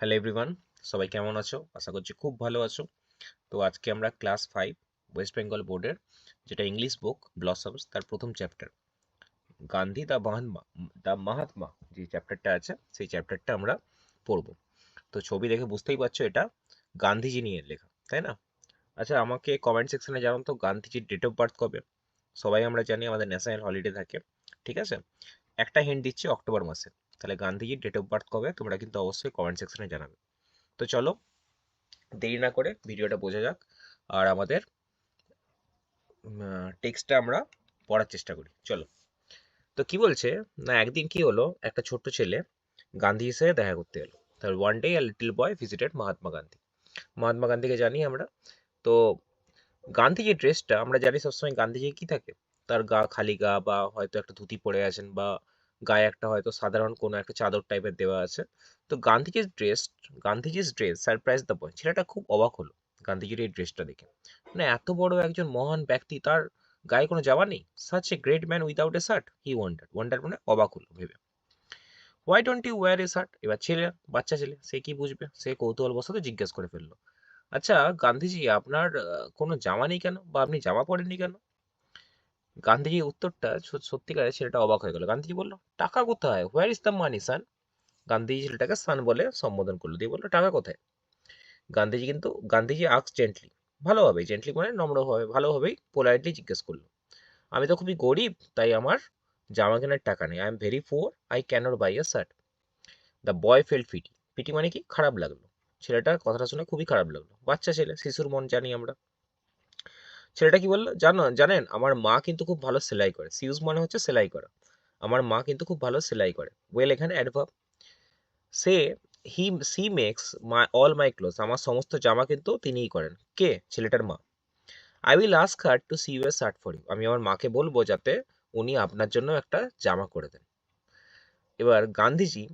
Hello everyone, সবাই কেমন আছো? আশা করছি খুব ভালো আছো। তো আজকে আমরা ক্লাস 5 ওয়েস্ট বেঙ্গল বোর্ডের যেটা ইংলিশ বুক ব্লসমস তার প্রথম চ্যাপ্টার গান্ধী দ্য মাহাত্মা যে চ্যাপ্টারটা আছে সেই চ্যাপ্টারটা আমরা পড়ব। তো ছবি দেখে বুঝতেই পারছো এটা গান্ধীজি নিয়ে লেখা, তাই না? আচ্ছা, আমাকে কমেন্ট সেকশনে জানান তো গান্ধীজির ডেট অফ বার্থ কবে? সবাই আমরা জানি আমাদের ন্যাশনাল হলিডে থাকে, ঠিক আছে? একটা হিন্ট দিচ্ছি, অক্টোবর মাসে। তাহলে গান্ধীজির ডেট অফ বার্থ কবে তোমরা কিন্তু অবশ্যই কমেন্ট সেকশনে জানাবে। তো চলো দেরি না করে ভিডিওটা বোঝা যাক আর আমাদের টেক্সটটা আমরা পড়ার চেষ্টা করি। চলো। তো কি বলছে না, একদিন কি হলো, একটা ছোট্ট ছেলে গান্ধীজির সাথে দেখা করতে এলো। তার one day a little boy visited Mahatma Gandhi. Mahatma গান্ধীকে জানি আমরা। তো গান্ধীজির ড্রেসটা আমরা জানি সবসময় গান্ধীজি কি থাকে, তার গা খালি গা বা হয়তো একটা ধুতি পরে আছেন বা গায়ে একটা হয়তো সাধারণ কোনো একটা চাদর টাইপের দেওয়া আছে। তো গান্ধীজির ড্রেস সারপ্রাইজ দ্য বয়, ছেলেটা খুব অবাক হলো গান্ধীজির এই ড্রেসটা দেখে। মানে এত বড় একজন মহান ব্যক্তি, তার গায়ে কোনো জামা নেই। Such a great man without a shirt, he wonder. Wonder মানে অবাক হলো ভেবে। Why don't you wear a shirt? এবার ছেলে, বাচ্চা ছেলে, সে কি বুঝবে, সে কৌতূহল বশত জিজ্ঞেস করে ফেললো, আচ্ছা গান্ধীজি, আপনার কোনো জামা নেই কেন, বা আপনি জামা পরেননি কেন? গান্ধীজির উত্তরটা সত্যিকারের ছেলেটা অবাক হয়ে গেল। গান্ধীজি বলল, টাকা কোথায়? হোয়ার ইজ দ্য মানি সান? গান্ধীজি ছেলেটাকে সান বলে সম্বোধন করলো, দিয়ে বললো, টাকা কোথায়? গান্ধীজি আক্স জেন্টলি, ভালোভাবে, জেন্টলি মানে নম্রভাবে, ভালোভাবেই পোলাইটলি জিজ্ঞেস করলো, আমি তো খুবই গরিব, তাই আমার জামা কেনার টাকা নেই। I am very poor, I cannot buy a shirt. The boy felt pity. Pity মানে কি? খারাপ লাগলো। ছেলেটার কথাটা শুনে খুবই খারাপ লাগলো। বাচ্চা ছেলে, শিশুর মন জানি আমরা। ছেলেটা কি বললো, জানেন আমার মা কিন্তু খুব ভালো সেলাই করে। সিউজ মানে হচ্ছে সেলাই করা। আমার মা কিন্তু খুব ভালো সেলাই করে। ওয়েল এখানে অ্যাডভার্ব। সে she makes all my clothes, আমার সমস্ত জামা কিন্তু তিনিই করেন। কে? ছেলেটার মা। I will ask her to sew you a shirt for you, আমি আমার মাকে বলবো যাতে উনি আপনার জন্য একটা জামা করে দেন। এবার গান্ধীজি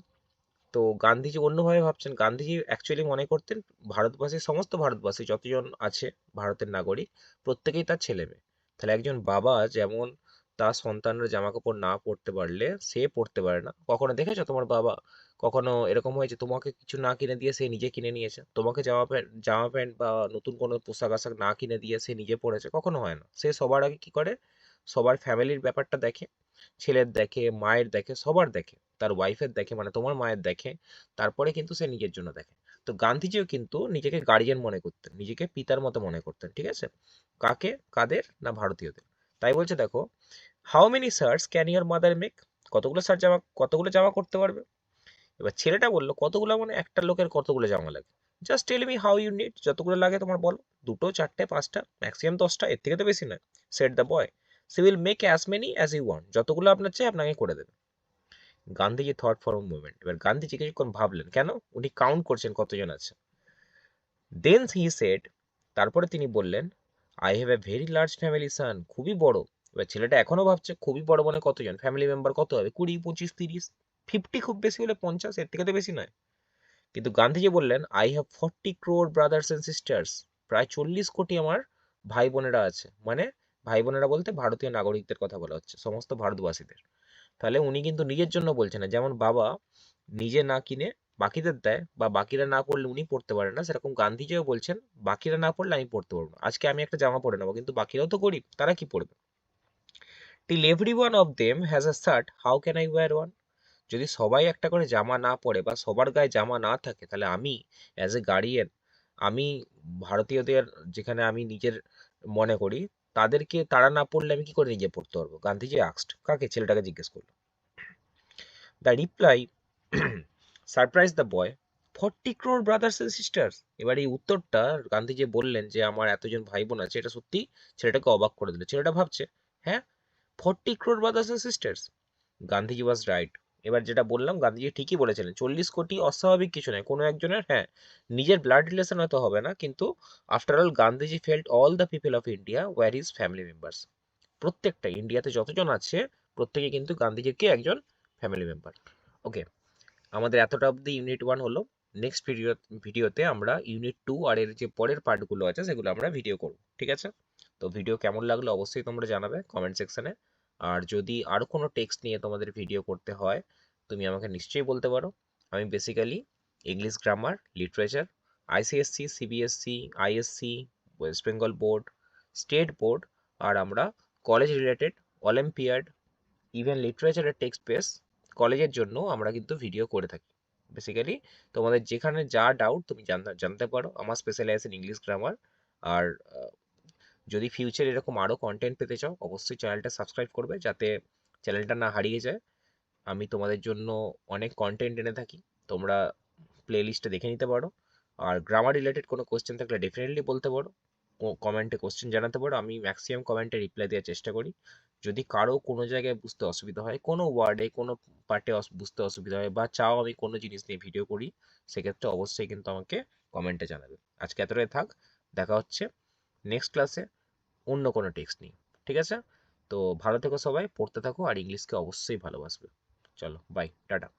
অন্যভাবে ভাবছেন। গান্ধীজি অ্যাকচুয়ালি মনে করতেন সমস্ত ভারতবাসী যতজন আছে ভারতের নাগরিক, প্রত্যেকেই তার ছেলে মেয়ে। তাহলে একজন বাবা যেমন তার সন্তানরা জামা কাপড় না পরতে পারলে সে পরতে পারে না। কখনো দেখেছো তোমার বাবা কখনো এরকম হয়েছে তোমাকে কিছু না কিনে দিয়ে সে নিজে কিনে নিয়েছে? তোমাকে জামা প্যান্ট বা নতুন কোনো পোশাক আশাক না কিনে দিয়ে সে নিজে পরেছে? কখনো হয় না। সে সবার আগে কি করে, সবার ফ্যামিলির ব্যাপারটা দেখে, ছেলের দেখে, মায়ের দেখে, সবার দেখে, তার ওয়াইফের দেখে, মানে তোমার মায়ের দেখে, তারপরে কিন্তু সে নিজের জন্য দেখে। তো গান্ধীজিও কিন্তু নিজেকে গার্জিয়ান মনে করতেন, নিজেকে পিতার মতো মনে করতেন, ঠিক আছে? কাদের না ভারতীয়দের। তাই বলছে দেখো, how many shirts can your mother make? কতগুলো জামা করতে পারবে? এবার ছেলেটা বললো, কতগুলো মানে একটা লোকের কতগুলো জামা লাগে? Just tell me how you need, যতগুলো লাগে তোমার বলো। দুটো, চারটে, পাঁচটা, ম্যাক্সিমাম 10টা, এর থেকে তো বেশি নয়। Said the boy, she will make as many as you want, যতগুলো আপনার চাই আপনাকে করে দেবে। Gandhiji thought for a moment, এবার গান্ধীজি কিছুক্ষণ ভাবলেন। কেন? উনি কাউন্ট করছেন কতজন আছে। দেন হি সেড, তারপরে তিনি বললেন, I have a very large family son, খুবই বড়। এবার ছেলেটা এখনো ভাবছে খুবই বড় মানে কতজন, ফ্যামিলি মেম্বার কত হবে? 20, 25, 30, 50, খুব বেশি হলে 50, এর থেকে তো বেশি নয়। কিন্তু গান্ধীজি বললেন, I have 40 crore brothers and sisters, প্রায় 40 কোটি আমার ভাই বোনেরা আছে। মানে ভাই বোনেরা বলতে ভারতীয় নাগরিকদের কথা বলা হচ্ছে, সমস্ত ভারতবাসীদের। তাহলে উনি কিন্তু নিজের জন্য বলছেন না। যেমন বাবা নিজে না কিনে বাকিদের দেয় বা বাকিরা না পড়লে উনি পড়তে পারেন না, সেরকম গান্ধীজিও বলছেন বাকিরা না পড়লে আমি পড়তে পারবো না। আজকে আমি একটা জামা পরে নেবো, কিন্তু বাকিরাও তো গরিব, তারা কি পড়বে? Till every one of them has a shirt, how can I wear one? যদি সবাই একটা করে জামা না পরে বা সবার গায়ে জামা না থাকে, তাহলে আমি অ্যাজ এ গার্ডিয়ান, আমি ভারতীয়দের যেখানে আমি নিজের মনে করি, তারা না পড়লে আমি কি করে নিজে পড়তে পারবো? গান্ধীজি আক্সড, কাকে? ছেলেটাকে জিজ্ঞেস করলো। The reply surprise the boy, 40 crore brothers and sisters. এবার এই উত্তরটা গান্ধীজি বললেন যে আমার এতজন ভাই বোন আছে, এটা সত্যি ছেলেটাকে অবাক করে দিল। ছেলেটা ভাবছে, হ্যাঁ, 40 crore brothers and sisters. Gandhiji was right. এবার যেটা বললাম, গান্ধীজি ঠিকই বলেছিলেন। 40 কোটি অস্বাভাবিক কিছু নয়, কোনো একজনের, হ্যাঁ, নিজের ব্লাড রিলেশন হয়তো হবে না, কিন্তু after all Gandhiji felt all the people of India were his family members. প্রত্যেকটা ইন্ডিয়াতে যতজন আছে প্রত্যেকে কিন্তু গান্ধীজির কি একজন ফ্যামিলি মেম্বার। ওকে, আমাদের এতটা অবধি ইউনিট 1 হলো। নেক্সট ভিডিওতে আমরা ইউনিট 2 আর এর যে পরের পার্টগুলো আছে সেগুলো আমরা ভিডিও করব, ঠিক আছে? তো ভিডিও কেমন লাগলো অবশ্যই তোমরা জানাবে কমেন্ট সেকশনে। আর যদি আরও কোনো টেক্সট নিয়ে তোমাদের ভিডিও করতে হয় তুমি আমাকে নিশ্চয়ই বলতে পারো। আমি basically English grammar, literature, ICSC, CBSC, ISC, West Bengal board, state board, আর আমরা কলেজ রিলেটেড, অলিম্পিয়াড, ইভেন লিটারেচারের টেক্সট বেস কলেজের জন্য আমরা কিন্তু ভিডিও করে থাকি। বেসিক্যালি তোমাদের যেখানে যা ডাউট তুমি জানতে পারো। আমার স্পেশালাইজেশন ইংলিশ গ্রামার। আর যদি ফিউচার এরকম আরও কন্টেন্ট পেতে চাও অবশ্যই চ্যানেলটা সাবস্ক্রাইব করবে, যাতে চ্যানেলটা না হারিয়ে যায়। আমি তোমাদের জন্য অনেক কন্টেন্ট এনে থাকি, তোমরা প্লে লিস্টে দেখে নিতে পারো। আর গ্রামার রিলেটেড কোনো কোশ্চেন থাকলে ডেফিনেটলি বলতে পারো, কমেন্টে কোশ্চেন জানাতে পারো। আমি ম্যাক্সিমাম কমেন্টে রিপ্লাই দেওয়ার চেষ্টা করি। যদি কারো কোনো জায়গায় বুঝতে অসুবিধা হয়, কোনো ওয়ার্ডে কোনো পার্টে বুঝতে অসুবিধা হয়, বা চাও আমি কোনো জিনিস নিয়ে ভিডিও করি, সেক্ষেত্রে অবশ্যই কিন্তু আমাকে কমেন্টে জানাবে। আজকে এতটাই থাক, দেখা হচ্ছে নেক্সট ক্লাসে অন্য কোনো টেক্সট নিয়ে। ঠিক আছে? তো ভালো থেকো সবাই, পড়তে থাকো আর ইংলিশকে অবশ্যই ভালোবাসবে। চলো বাই, টাটা।